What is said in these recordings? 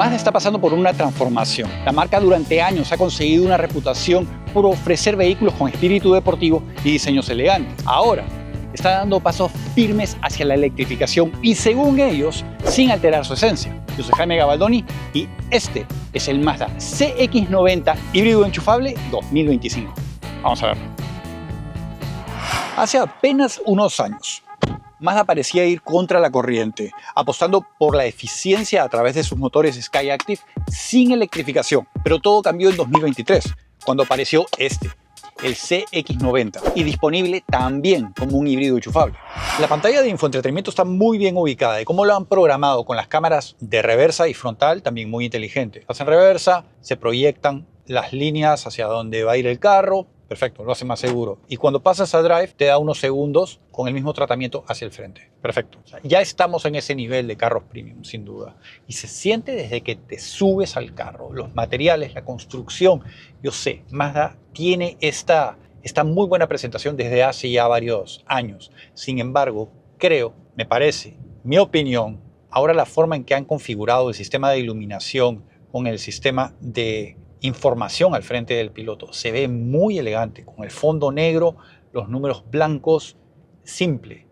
Mazda está pasando por una transformación. La marca durante años ha conseguido una reputación por ofrecer vehículos con espíritu deportivo y diseños elegantes. Ahora está dando pasos firmes hacia la electrificación y, según ellos, sin alterar su esencia. Yo soy Jaime Gabaldoni y este es el Mazda CX-90 híbrido enchufable 2025. Vamos a verlo. Hace apenas unos años, Mazda parecía ir contra la corriente, apostando por la eficiencia a través de sus motores Skyactiv sin electrificación. Pero todo cambió en 2023, cuando apareció el CX-90, y disponible también como un híbrido enchufable. La pantalla de infoentretenimiento está muy bien ubicada y cómo lo han programado con las cámaras de reversa y frontal también muy inteligente. Estás en reversa, se proyectan las líneas hacia donde va a ir el carro. Perfecto, lo hace más seguro. Y cuando pasas a Drive, te da unos segundos con el mismo tratamiento hacia el frente. Perfecto. O sea, ya estamos en ese nivel de carros premium, sin duda. Y se siente desde que te subes al carro. Los materiales, la construcción. Yo sé, Mazda tiene esta muy buena presentación desde hace ya varios años. Sin embargo, creo, me parece, mi opinión, ahora la forma en que han configurado el sistema de iluminación con el sistema de información al frente del piloto se ve muy elegante, con el fondo negro, los números blancos, simple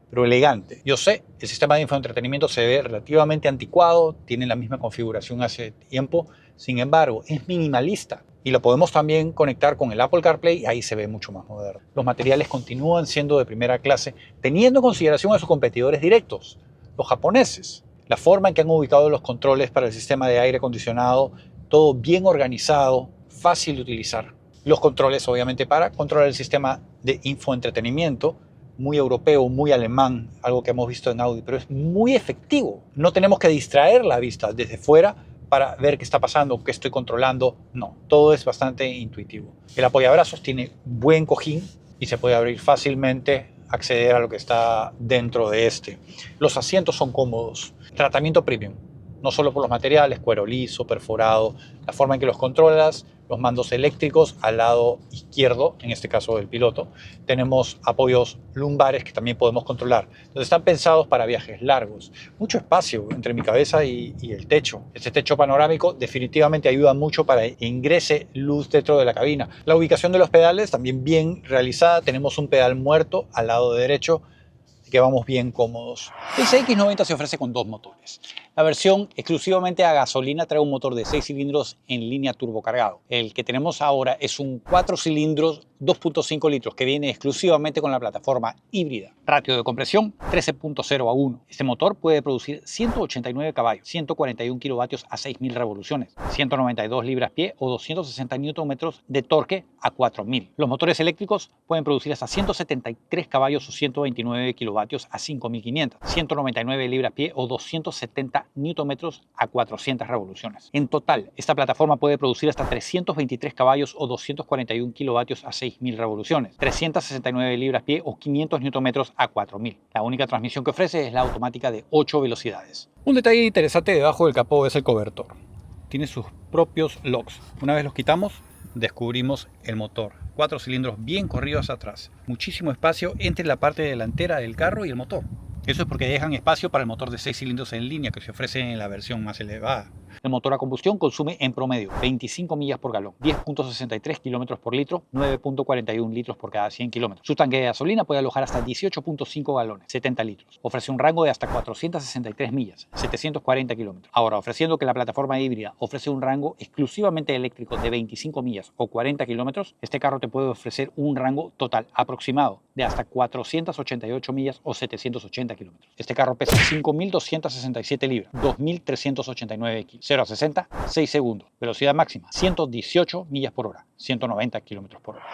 pero elegante. Yo sé, el sistema de infoentretenimiento se ve relativamente anticuado, tiene la misma configuración hace tiempo, sin embargo es minimalista y lo podemos también conectar con el Apple CarPlay y ahí se ve mucho más moderno. Los materiales continúan siendo de primera clase, teniendo en consideración a sus competidores directos, los japoneses. La forma en que han ubicado los controles para el sistema de aire acondicionado, todo bien organizado, fácil de utilizar. Los controles, obviamente, para controlar el sistema de infoentretenimiento, muy europeo, muy alemán, algo que hemos visto en Audi, pero es muy efectivo. No tenemos que distraer la vista desde fuera para ver qué está pasando, qué estoy controlando. No, todo es bastante intuitivo. El apoyabrazos tiene buen cojín y se puede abrir fácilmente, acceder a lo que está dentro de este. Los asientos son cómodos. Tratamiento premium. No solo por los materiales, cuero liso, perforado, la forma en que los controlas, los mandos eléctricos al lado izquierdo, en este caso del piloto. Tenemos apoyos lumbares que también podemos controlar. Entonces están pensados para viajes largos. Mucho espacio entre mi cabeza y el techo. Este techo panorámico definitivamente ayuda mucho para que ingrese luz dentro de la cabina. La ubicación de los pedales también bien realizada. Tenemos un pedal muerto al lado derecho, que vamos bien cómodos. El CX-90 se ofrece con dos motores. La versión exclusivamente a gasolina trae un motor de 6 cilindros en línea turbocargado. El que tenemos ahora es un 4 cilindros 2.5 litros que viene exclusivamente con la plataforma híbrida. Ratio de compresión 13.0 a 1. Este motor puede producir 189 caballos, 141 kilovatios a 6.000 revoluciones, 192 libras-pie o 260 Nm de torque a 4.000. Los motores eléctricos pueden producir hasta 173 caballos o 129 kilovatios a 5.500, 199 libras-pie o 270 Nm a 400 revoluciones. En total, esta plataforma puede producir hasta 323 caballos o 241 kilovatios a 6.000 revoluciones, 369 libras-pie o 500 Nm a 4.000. La única transmisión que ofrece es la automática de 8 velocidades. Un detalle interesante debajo del capó es el cobertor. Tiene sus propios locks. Una vez los quitamos, descubrimos el motor. 4 cilindros bien corridos atrás. Muchísimo espacio entre la parte delantera del carro y el motor. Eso es porque dejan espacio para el motor de 6 cilindros en línea que se ofrece en la versión más elevada. El motor a combustión consume en promedio 25 millas por galón, 10.63 kilómetros por litro, 9.41 litros por cada 100 kilómetros. Su tanque de gasolina puede alojar hasta 18.5 galones, 70 litros. Ofrece un rango de hasta 463 millas, 740 kilómetros. Ahora, ofreciendo que la plataforma híbrida ofrece un rango exclusivamente eléctrico de 25 millas o 40 kilómetros, este carro te puede ofrecer un rango total aproximado de hasta 488 millas o 780 kilómetros. Este carro pesa 5.267 libras, 2.389 kilos. 0 a 60, 6 segundos. Velocidad máxima, 118 millas por hora, 190 kilómetros por hora.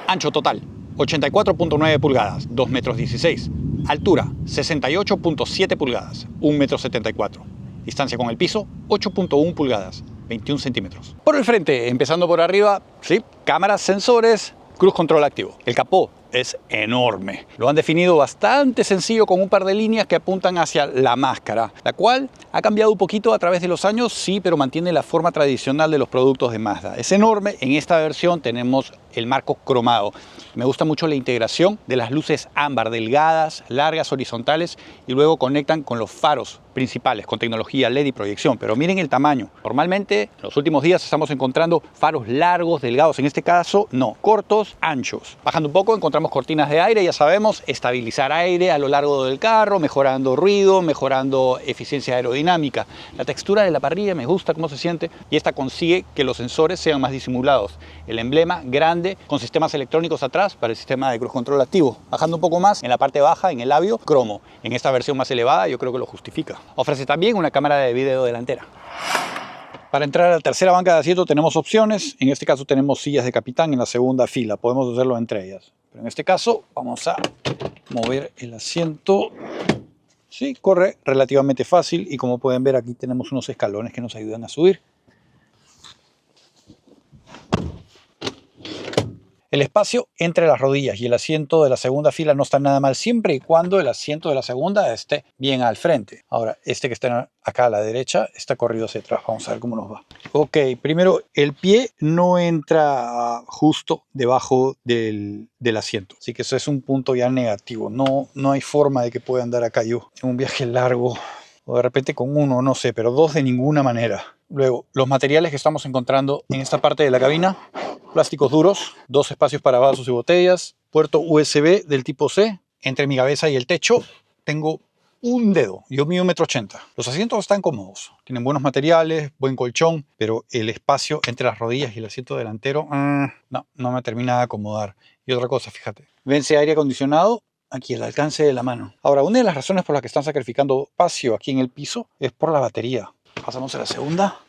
Ancho total, 84.9 pulgadas, 2,16 m. Altura, 68.7 pulgadas, 1,74 m. Distancia con el piso, 8.1 pulgadas, 21 centímetros. Por el frente, empezando por arriba, sí, cámaras, sensores, cruise control activo. El capó es enorme. Lo han definido bastante sencillo con un par de líneas que apuntan hacia la máscara, la cual ha cambiado un poquito a través de los años, sí, pero mantiene la forma tradicional de los productos de Mazda. Es enorme. En esta versión tenemos el marco cromado. Me gusta mucho la integración de las luces ámbar, delgadas, largas, horizontales, y luego conectan con los faros principales con tecnología LED y proyección. Pero miren el tamaño. Normalmente en los últimos días estamos encontrando faros largos, delgados. En este caso no, cortos, anchos. Bajando un poco encontramos cortinas de aire, ya sabemos, estabilizar aire a lo largo del carro, mejorando ruido, mejorando eficiencia aerodinámica. La textura de la parrilla me gusta cómo se siente, y esta consigue que los sensores sean más disimulados. El emblema grande con sistemas electrónicos atrás para el sistema de cruise control activo. Bajando un poco más, en la parte baja, en el labio, cromo. En esta versión más elevada yo creo que lo justifica. Ofrece también una cámara de video delantera. Para entrar a la tercera banca de asiento tenemos opciones. En este caso tenemos sillas de capitán en la segunda fila. Podemos hacerlo entre ellas. Pero en este caso vamos a mover el asiento. Sí, corre relativamente fácil, y como pueden ver aquí tenemos unos escalones que nos ayudan a subir. El espacio entre las rodillas y el asiento de la segunda fila no está nada mal, siempre y cuando el asiento de la segunda esté bien al frente. Ahora, este que está acá a la derecha está corrido hacia atrás. Vamos a ver cómo nos va. Ok, primero, el pie no entra justo debajo del asiento. Así que eso es un punto ya negativo. No hay forma de que pueda andar acá yo en un viaje largo. O de repente con uno, no sé, pero dos de ninguna manera. Luego, los materiales que estamos encontrando en esta parte de la cabina: plásticos duros, dos espacios para vasos y botellas, puerto USB del tipo C. Entre mi cabeza y el techo tengo un dedo. Yo mido 1,80 m. Los asientos están cómodos, tienen buenos materiales, buen colchón, pero el espacio entre las rodillas y el asiento delantero, no me termina de acomodar. Y otra cosa, fíjate, vence aire acondicionado aquí al alcance de la mano. Ahora, una de las razones por las que están sacrificando espacio aquí en el piso es por la batería. Pasamos a la segunda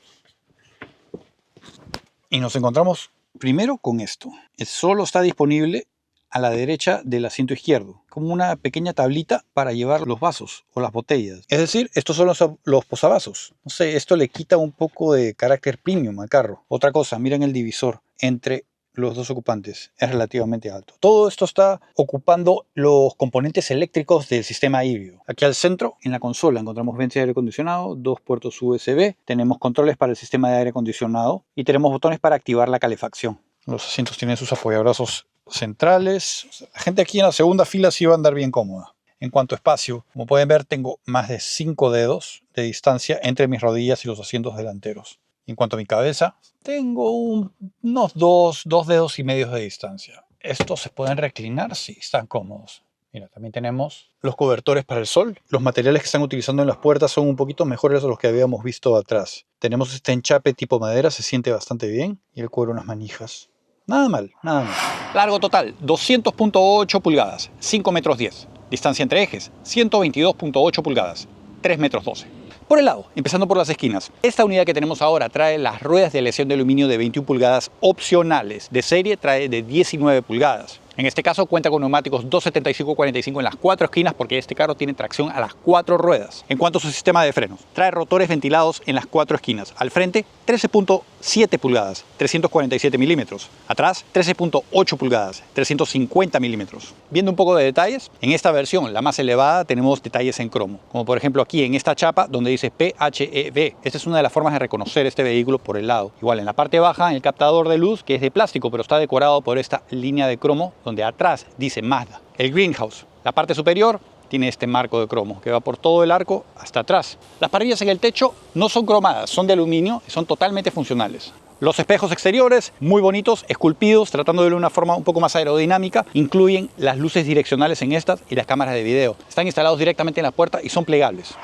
y nos encontramos primero con esto. Solo está disponible a la derecha del asiento izquierdo, como una pequeña tablita para llevar los vasos o las botellas. Es decir, estos son los posavasos. No sé, esto le quita un poco de carácter premium al carro. Otra cosa, miren el divisor entre los dos ocupantes, es relativamente alto. Todo esto está ocupando los componentes eléctricos del sistema híbrido. Aquí al centro, en la consola, encontramos ventes de aire acondicionado, dos puertos USB, tenemos controles para el sistema de aire acondicionado y tenemos botones para activar la calefacción. Los asientos tienen sus apoyabrazos centrales. La gente aquí en la segunda fila sí va a andar bien cómoda. En cuanto a espacio, como pueden ver, tengo más de 5 dedos de distancia entre mis rodillas y los asientos delanteros. En cuanto a mi cabeza, tengo unos dos dedos y medio de distancia. Estos se pueden reclinar, sí, están cómodos. Mira, también tenemos los cobertores para el sol. Los materiales que están utilizando en las puertas son un poquito mejores de los que habíamos visto atrás. Tenemos este enchape tipo madera, se siente bastante bien. Y el cuero en las manijas. Nada mal, nada mal. Largo total, 200.8 pulgadas, 5,10 metros. Distancia entre ejes, 122.8 pulgadas, 3,12 metros. Por el lado, empezando por las esquinas. Esta unidad que tenemos ahora trae las ruedas de aleación de aluminio de 21 pulgadas opcionales. De serie trae de 19 pulgadas. En este caso cuenta con neumáticos 275/45 en las 4 esquinas, porque este carro tiene tracción a las 4 ruedas. En cuanto a su sistema de frenos, trae rotores ventilados en las 4 esquinas. Al frente, 13.7 pulgadas, 347 milímetros. Atrás, 13.8 pulgadas, 350 milímetros. Viendo un poco de detalles, en esta versión, la más elevada, tenemos detalles en cromo. Como por ejemplo aquí en esta chapa donde dice PHEV. Esta es una de las formas de reconocer este vehículo por el lado. Igual en la parte baja, en el captador de luz, que es de plástico, pero está decorado por esta línea de cromo, donde atrás dice Mazda. El greenhouse, la parte superior, tiene este marco de cromo que va por todo el arco hasta atrás. Las parrillas en el techo no son cromadas, son de aluminio y son totalmente funcionales. Los espejos exteriores, muy bonitos, esculpidos, tratando de darle una forma un poco más aerodinámica, incluyen las luces direccionales en estas y las cámaras de video. Están instalados directamente en la puerta y son plegables.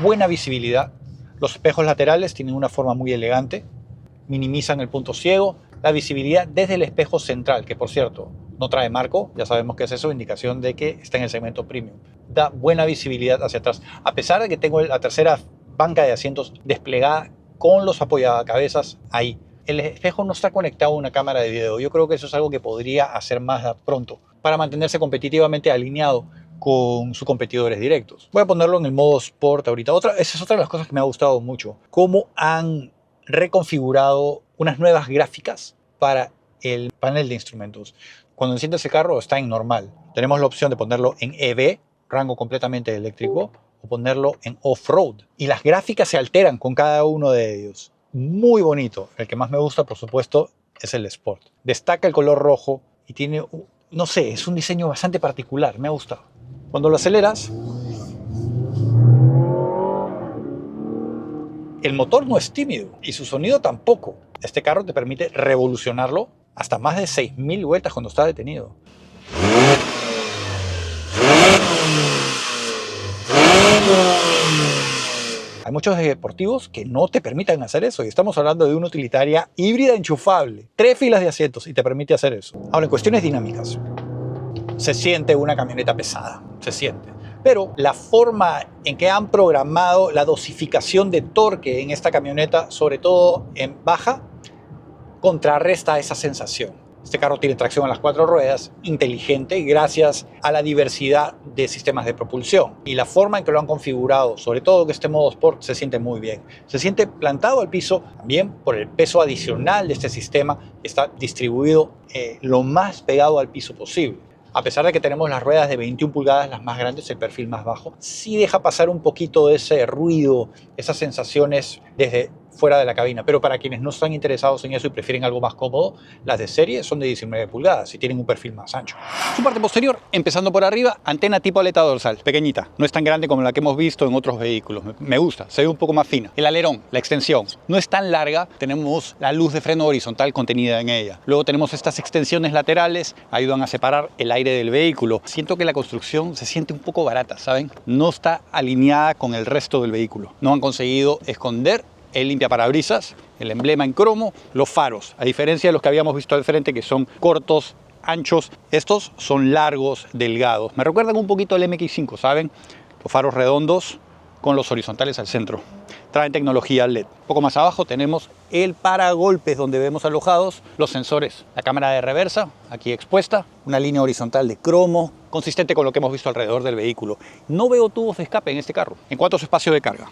Buena visibilidad. Los espejos laterales tienen una forma muy elegante, minimizan el punto ciego. La visibilidad desde el espejo central, que por cierto no trae marco, ya sabemos que es eso, indicación de que está en el segmento premium. Da buena visibilidad hacia atrás, a pesar de que tengo la tercera banca de asientos desplegada con los apoyacabezas ahí. El espejo no está conectado a una cámara de video. Yo creo que eso es algo que podría hacer Mazda pronto para mantenerse competitivamente alineado con sus competidores directos. Voy a ponerlo en el modo Sport ahorita. Esa es otra de las cosas que me ha gustado mucho. Cómo han reconfigurado unas nuevas gráficas para el panel de instrumentos. Cuando enciendes el carro está en normal. Tenemos la opción de ponerlo en EV, rango completamente eléctrico, o ponerlo en off-road. Y las gráficas se alteran con cada uno de ellos. Muy bonito. El que más me gusta, por supuesto, es el Sport. Destaca el color rojo y tiene, no sé, es un diseño bastante particular, me ha gustado. Cuando lo aceleras, el motor no es tímido y su sonido tampoco. Este carro te permite revolucionarlo hasta más de 6.000 vueltas cuando está detenido. Hay muchos deportivos que no te permiten hacer eso y estamos hablando de una utilitaria híbrida enchufable. 3 filas de asientos y te permite hacer eso. Ahora, en cuestiones dinámicas, se siente una camioneta pesada, se siente. Pero la forma en que han programado la dosificación de torque en esta camioneta, sobre todo en baja, contrarresta esa sensación. Este carro tiene tracción a las 4 ruedas, inteligente gracias a la diversidad de sistemas de propulsión. Y la forma en que lo han configurado, sobre todo que este modo Sport, se siente muy bien. Se siente plantado al piso también por el peso adicional de este sistema. Está distribuido lo más pegado al piso posible. A pesar de que tenemos las ruedas de 21 pulgadas, las más grandes, el perfil más bajo, sí deja pasar un poquito de ese ruido, esas sensaciones desde fuera de la cabina. Pero para quienes no están interesados en eso y prefieren algo más cómodo, las de serie son de 19 pulgadas y tienen un perfil más ancho. Su parte posterior, empezando por arriba, antena tipo aleta dorsal, pequeñita. No es tan grande como la que hemos visto en otros vehículos. Me gusta, se ve un poco más fina. El alerón, la extensión, no es tan larga. Tenemos la luz de freno horizontal contenida en ella. Luego tenemos estas extensiones laterales, ayudan a separar el aire del vehículo. Siento que la construcción se siente un poco barata, ¿saben? No está alineada con el resto del vehículo. No han conseguido esconder el limpiaparabrisas, el emblema en cromo, los faros, a diferencia de los que habíamos visto al frente, que son cortos, anchos. Estos son largos, delgados. Me recuerdan un poquito al MX5, ¿saben? Los faros redondos con los horizontales al centro. Traen tecnología LED. Un poco más abajo tenemos el paragolpes, donde vemos alojados los sensores. La cámara de reversa, aquí expuesta. Una línea horizontal de cromo, consistente con lo que hemos visto alrededor del vehículo. No veo tubos de escape en este carro. En cuanto a su espacio de carga,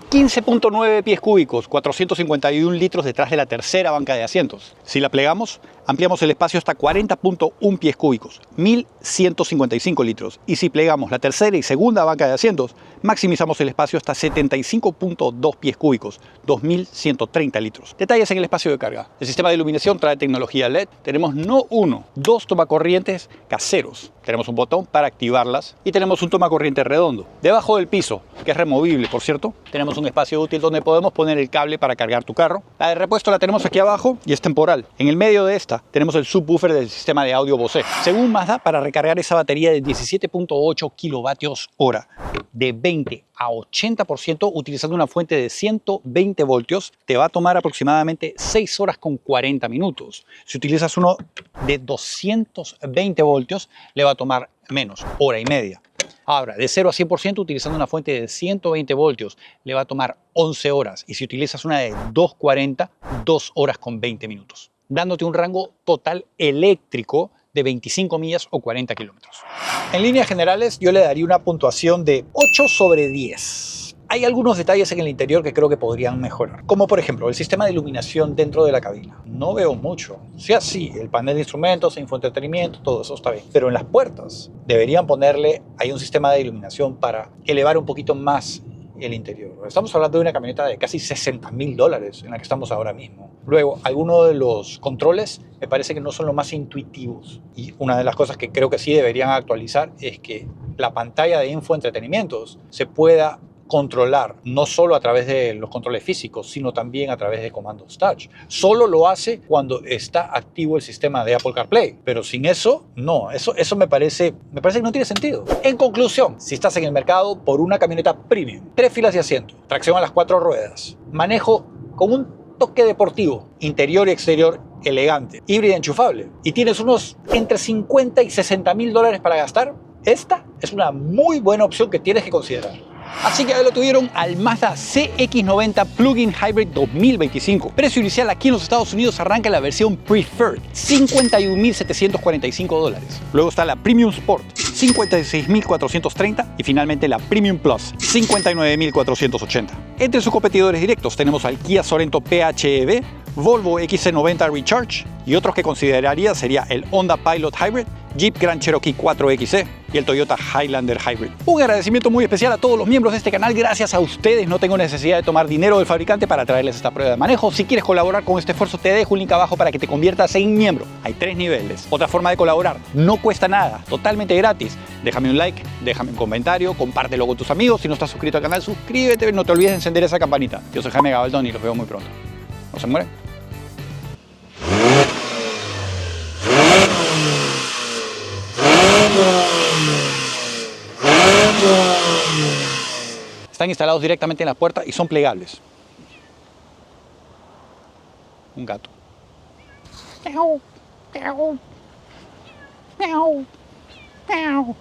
15.9 pies cúbicos, 451 litros detrás de la tercera banca de asientos. Si la plegamos, ampliamos el espacio hasta 40.1 pies cúbicos, 1.155 litros. Y si plegamos la tercera y segunda banca de asientos, maximizamos el espacio hasta 75.2 pies cúbicos, 2.130 litros. Detalles en el espacio de carga. El sistema de iluminación trae tecnología LED. Tenemos no uno, 2 tomacorrientes caseros. Tenemos un botón para activarlas y tenemos un tomacorriente redondo. Debajo del piso, que es removible, por cierto, tenemos un espacio útil donde podemos poner el cable para cargar tu carro. La de repuesto la tenemos aquí abajo y es temporal. En el medio de esta tenemos el subwoofer del sistema de audio Bose. Según Mazda, para recargar esa batería de 17.8 kilovatios hora de 20 a 80% utilizando una fuente de 120 voltios, te va a tomar aproximadamente 6 horas con 40 minutos. Si utilizas uno de 220 voltios, le va a tomar menos, hora y media. Ahora, de 0 a 100% utilizando una fuente de 120 voltios, le va a tomar 11 horas. Y si utilizas una de 240, 2 horas con 20 minutos. Dándote un rango total eléctrico de 25 millas o 40 kilómetros. En líneas generales, yo le daría una puntuación de 8 sobre 10. Hay algunos detalles en el interior que creo que podrían mejorar, como por ejemplo el sistema de iluminación dentro de la cabina. No veo mucho. Sí, el panel de instrumentos, infoentretenimiento, todo eso está bien. Pero en las puertas deberían ponerle ahí un sistema de iluminación para elevar un poquito más el interior. Estamos hablando de una camioneta de casi $60.000 en la que estamos ahora mismo. Luego, algunos de los controles me parece que no son los más intuitivos. Y una de las cosas que creo que sí deberían actualizar es que la pantalla de infoentretenimientos se pueda controlar no solo a través de los controles físicos, sino también a través de comandos touch. Solo lo hace cuando está activo el sistema de Apple CarPlay, pero sin eso, no. Eso me parece que no tiene sentido. En conclusión, si estás en el mercado por una camioneta premium, 3 filas de asiento, tracción a las 4 ruedas, manejo con un toque deportivo, interior y exterior elegante, híbrida enchufable, y tienes unos entre 50 y $60.000 para gastar, esta es una muy buena opción que tienes que considerar. Así que ahí lo tuvieron al Mazda CX-90 Plug-in Hybrid 2025. Precio inicial aquí en los Estados Unidos arranca la versión Preferred, $51.745. Luego está la Premium Sport, $56.430. Y finalmente la Premium Plus, $59.480. Entre sus competidores directos tenemos al Kia Sorento PHEV, Volvo XC90 Recharge y otros que consideraría sería el Honda Pilot Hybrid, Jeep Grand Cherokee 4XE y el Toyota Highlander Hybrid. Un agradecimiento muy especial a todos los miembros de este canal. Gracias a ustedes no tengo necesidad de tomar dinero del fabricante para traerles esta prueba de manejo. Si quieres colaborar con este esfuerzo, te dejo un link abajo para que te conviertas en miembro. Hay 3 niveles. Otra forma de colaborar, no cuesta nada, totalmente gratis. Déjame un like, déjame un comentario, compártelo con tus amigos. Si no estás suscrito al canal, suscríbete, no te olvides de encender esa campanita. Yo soy Jaime Gabaldón y los veo muy pronto. ¿No se mueren? Están instalados directamente en la puerta y son plegables. Un gato. Miau, miau, miau, miau.